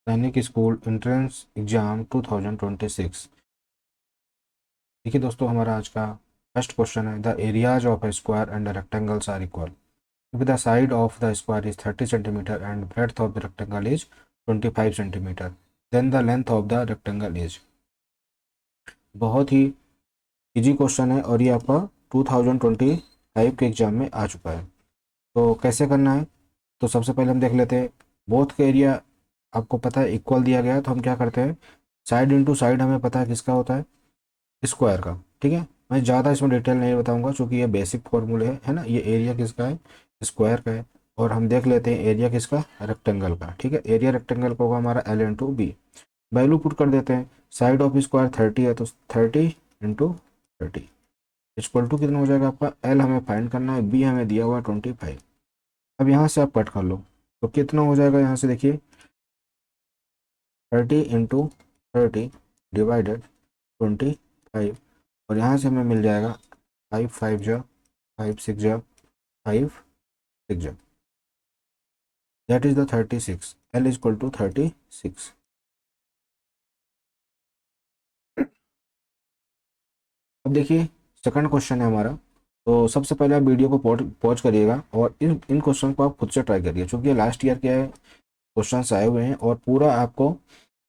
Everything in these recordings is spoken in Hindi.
सैनिक स्कूल एंट्रेंस एग्जाम 2026। देखिए दोस्तों, हमारा आज का फर्स्ट क्वेश्चन है, the areas of a square and rectangles are equal if the side of the square is 30 centimeter and breadth of the rectangle is 25 centimeter, then the length of the rectangle is। बहुत ही इजी क्वेश्चन है और ये आपका 2025 के एग्जाम में आ चुका है। तो कैसे करना है, तो सबसे पहले हम देख लेते हैं। बोथ का एरिया आपको पता है इक्वल दिया गया है, तो हम क्या करते हैं, साइड इंटू साइड हमें पता है किसका होता है, स्क्वायर का। ठीक है, मैं ज़्यादा इसमें डिटेल नहीं बताऊंगा क्योंकि ये बेसिक फॉर्मूले है ना। ये एरिया किसका है, स्क्वायर का है। और हम देख लेते हैं एरिया किसका, रेक्टेंगल का। ठीक है, एरिया रेक्टेंगल का होगा हमारा L into B. Value put कर देते हैं। साइड ऑफ स्क्वायर 30 है, तो 30 इंटू 30 इक्वल टू कितना हो जाएगा आपका, एल हमें फाइंड करना है, बी हमें दिया हुआ 25। अब यहाँ से आप कट कर लो तो कितना हो जाएगा, यहाँ से देखिए 30 इंटू 30 डिवाइडेड 25, और यहाँ से हमें मिल जाएगा 5 5 जा 5 6 जा 5 6 जा, that is the 36। L is equal to 36। अब देखिए सेकंड क्वेश्चन है हमारा। तो सबसे पहले आप वीडियो को पॉज करिएगा और इन क्वेश्चन को आप खुद से ट्राई करिए, क्योंकि लास्ट ईयर के क्वेश्चन आए हुए हैं और पूरा आपको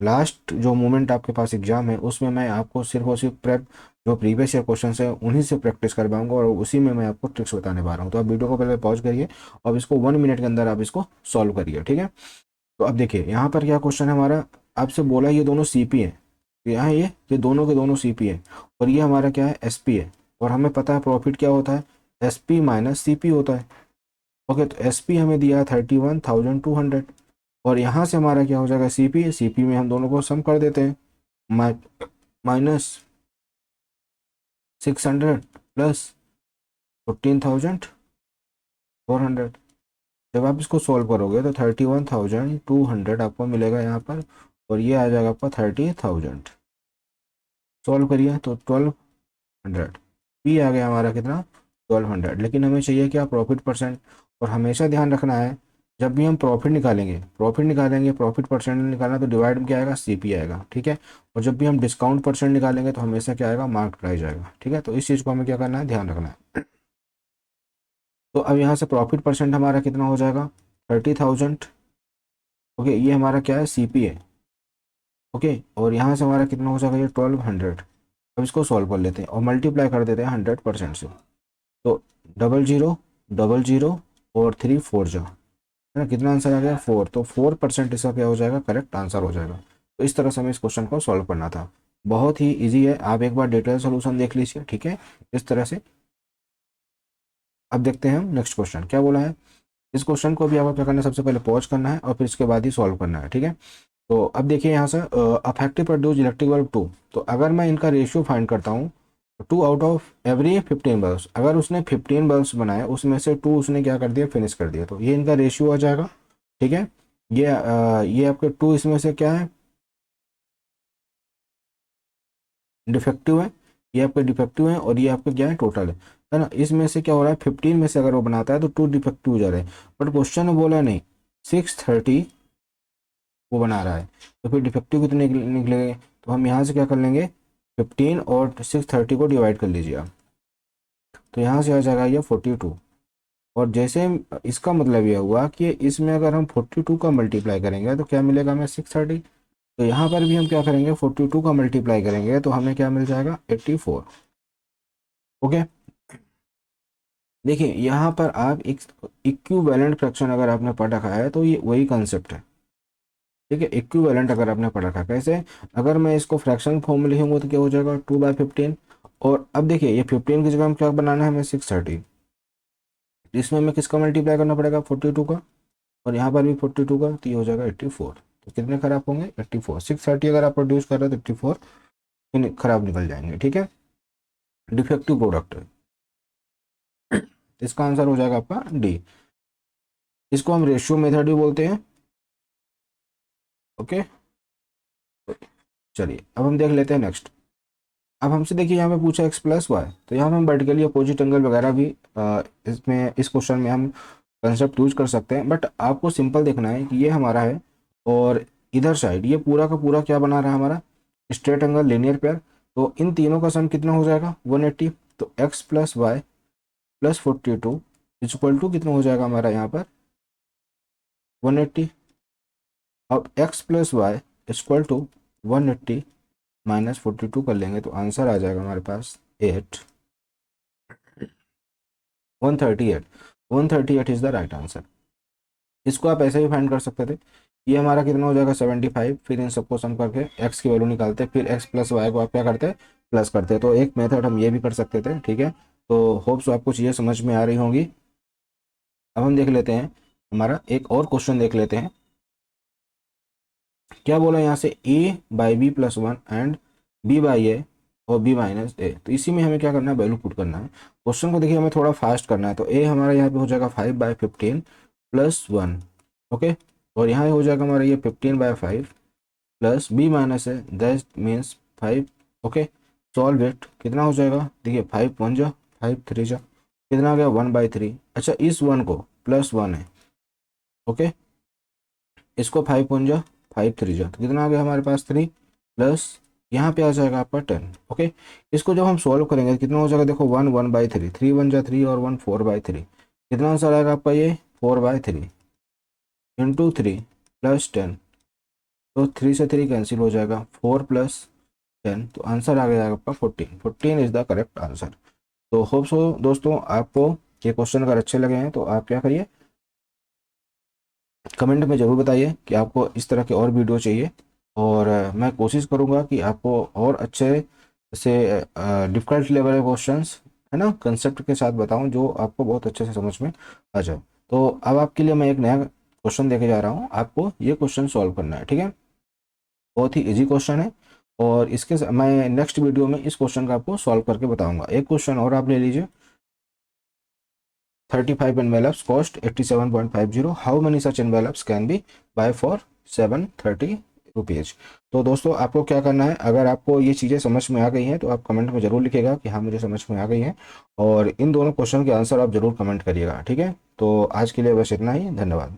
लास्ट जो मोमेंट आपके पास एग्जाम है उसमें मैं आपको सिर्फ और सिर्फ प्रेप जो प्रीवियस ईयर क्वेश्चन है उन्हीं से प्रैक्टिस करवाऊंगा और उसी में मैं आपको ट्रिक्स बताने पा रहा हूँ। तो आप वीडियो को पहले पॉज करिए और इसको 1 मिनट के अंदर आप इसको सॉल्व करिए। ठीक है, तो अब देखिए यहाँ पर क्या क्वेश्चन है हमारा। आपसे बोला ये दोनों सी पी है, तो यहाँ ये दोनों के दोनों सी पी है और ये हमारा क्या है, एस पी है। और हमें पता है प्रॉफिट क्या होता है, S P minus C P होता है। ओके, तो एस पी हमें दिया है 31,200 और यहाँ से हमारा क्या हो जाएगा, सी पी में हम दोनों को सम कर देते हैं। Minus 600 plus 14,400। जब आप इसको सॉल्व करोगे तो 31,200 आपको मिलेगा यहाँ पर और ये आ जाएगा आपका 30,000। सॉल्व करिए तो 1200 पी आ गया हमारा कितना, 1200। लेकिन हमें चाहिए क्या, प्रॉफिट परसेंट। और हमेशा ध्यान रखना है, जब भी हम प्रॉफिट परसेंट निकालना तो डिवाइड में क्या आएगा, सीपी आएगा। ठीक है, और जब भी हम डिस्काउंट परसेंट निकालेंगे तो हमेशा क्या आएगा, मार्क प्राइस आएगा। ठीक है, तो इस चीज़ को हमें क्या करना है, ध्यान रखना है। तो अब यहाँ से प्रॉफिट परसेंट हमारा कितना हो जाएगा, 30,000। ओके, ये हमारा क्या है, सीपी है। ओके, और यहाँ से हमारा कितना हो जाएगा, ये 1200। अब इसको सॉल्व कर लेते हैं और मल्टीप्लाई कर देते हैं 100% से। तो 0000 और 3 4 जा, है ना, कितना आंसर आ गया, 4। तो 4% इसका क्या हो जाएगा, करेक्ट आंसर हो जाएगा। तो इस तरह से हमें इस क्वेश्चन को सॉल्व करना था। बहुत ही इजी है, आप एक बार डिटेल सोल्यूशन देख लीजिए। ठीक है, इस तरह से। अब देखते हैं हम नेक्स्ट क्वेश्चन क्या बोला है। इस क्वेश्चन को भी आपको क्या करना है, सबसे पहले पॉज करना है और फिर इसके बाद ही सॉल्व करना है। ठीक है, तो अब देखिए यहाँ से अफेक्टिव प्रोड्यूस इलेक्ट्रिक बल्ब 2। तो अगर मैं इनका रेशियो फाइंड करता हूँ, 2 आउट ऑफ एवरी 15 बल्ब्स, अगर उसने 15 बल्ब्स बनाए उसमें से 2 उसने क्या कर दिया, फिनिश कर दिया, तो ये इनका रेशियो आ जाएगा। ठीक है, ये आपके 2 इसमें से क्या है, डिफेक्टिव है। ये आपके डिफेक्टिव है और ये आपका क्या है, टोटल है ना। इसमें से क्या हो रहा है, 15 में से अगर वो बनाता है तो 2 डिफेक्टिव हो जा रहे हैं। बट क्वेश्चन में बोला नहीं, 630 वो बना रहा है, तो फिर डिफेक्टिव कितने निकलेंगे। तो हम यहाँ से क्या कर लेंगे, 15 और 630 को डिवाइड कर लीजिए आप, तो यहाँ से आ जाएगा ये 42। और जैसे इसका मतलब यह हुआ कि इसमें अगर हम 42 का मल्टीप्लाई करेंगे तो क्या मिलेगा हमें, 630। तो यहाँ पर भी हम क्या करेंगे, 42 का मल्टीप्लाई करेंगे तो हमें क्या मिल जाएगा, 84। ओके, देखिए यहाँ पर आप एक इक्विवेलेंट फ्रैक्शन अगर आपने पढ़ रखा है तो ये वही कंसेप्ट है। ठीक है, इक्विवेलेंट अगर आपने पढ़ रखा है, कैसे, अगर मैं इसको फ्रैक्शन फॉर्म में लिखूंगा तो क्या हो जाएगा, 2/15। और अब देखिए ये 15 की जगह हम क्या बनाना है, हमें 630। इसमें हमें किसका मल्टीप्लाई करना पड़ेगा, 42 का, और यहाँ पर भी 42 का, तो ये हो जाएगा 84। तो कितने खराब होंगे, 84। 630 अगर आप प्रोड्यूस कर रहे हो तो 84 खराब निकल जाएंगे। ठीक है, डिफेक्टिव प्रोडक्ट है। इसका आंसर हो जाएगा आपका डी। इसको हम रेशियो मेथड भी बोलते हैं। ओके, चलिए अब हम देख लेते हैं नेक्स्ट। अब हमसे देखिए यहाँ पे पूछा x प्लस वाई, तो यहाँ पे हम वर्टिकली अपोजिट एंगल वगैरह भी इसमें इस क्वेश्चन में हम कंसेप्ट यूज कर सकते हैं। बट आपको सिंपल देखना है कि ये हमारा है और इधर साइड ये पूरा का पूरा क्या बना रहा है हमारा स्ट्रेट एंगल लीनियर पेयर। तो इन तीनों का सम कितना हो जाएगा 180। तो x plus y plus 42 is equal to कितना हो जाएगा हमारा यहाँ पर 180। अब x plus y is equal to 180 minus 42 कर लेंगे तो आंसर आ जाएगा हमारे पास 138 इज द राइट आंसर। इसको आप ऐसे भी फाइंड कर सकते थे। ये हमारा कितना हो जाएगा 75। फिर इन सबको सम करके x की वैल्यू निकालते, फिर x प्लस वाई को आप क्या करते प्लस करते। तो एक मेथड हम ये भी कर सकते थे, ठीक है। तो होप्स आपको चीज़ें समझ में आ रही होंगी। अब हम देख लेते हैं, हमारा एक और क्वेश्चन देख लेते हैं। क्या बोला यहाँ से a by B plus one and b by A और b माइनस ए। तो इसी में हमें क्या करना है वैल्यू पुट करना है। क्वेश्चन को देखिए हमें थोड़ा फास्ट करना है। तो a हमारा यहाँ पे हो जाएगा 5/15 प्लस 1, ओके। और यहाँ हो जाएगा हमारा ये 15/5 प्लस b माइनस है, that means 5, okay. Solve it, कितना हो जाएगा देखिए 5 1 जा 5 3 जा, कितना आ गया 1/3। अच्छा इस 1 को प्लस 1 है, ओके। इसको 5 1 जा 5 3 जा, तो कितना आ गया हमारे पास 3 प्लस यहाँ पे आ जाएगा आपका 10, ओके। इसको जब हम सॉल्व करेंगे तो कितना हो जाएगा देखो 1/3, 3 1 जा 3 और 1 4/3, कितना आंसर आएगा आपका ये 4/3 इंटू 3 प्लस 10। तो 3 से 3 कैंसिल हो जाएगा, 4 प्लस 10, तो आंसर आ गया आपका 14 इज द करेक्ट आंसर। तो होप सो दोस्तों आपको ये क्वेश्चन अगर अच्छे लगे हैं तो आप क्या करिए कमेंट में ज़रूर बताइए कि आपको इस तरह के और वीडियो चाहिए। और मैं कोशिश करूँगा कि आपको और अच्छे से डिफ़िकल्ट लेवल के क्वेश्चंस है ना कंसेप्ट के साथ बताऊं जो आपको बहुत अच्छे से समझ में आ जाए। तो अब आपके लिए मैं एक नया क्वेश्चन देके जा रहा हूँ, आपको ये क्वेश्चन सॉल्व करना है, ठीक है। बहुत ही इजी क्वेश्चन है और मैं नेक्स्ट वीडियो में इस क्वेश्चन का आपको सॉल्व करके बताऊंगा। एक क्वेश्चन और आप ले लीजिए। 35 envelopes cost 87.50. How many such envelopes can be buy for 730 rupees. तो दोस्तों आपको क्या करना है, अगर आपको ये चीज़ें समझ में आ गई हैं तो आप कमेंट में ज़रूर लिखिएगा कि हाँ मुझे समझ में आ गई हैं, और इन दोनों क्वेश्चन के आंसर आप ज़रूर कमेंट करिएगा, ठीक है। तो आज के लिए बस इतना ही, धन्यवाद।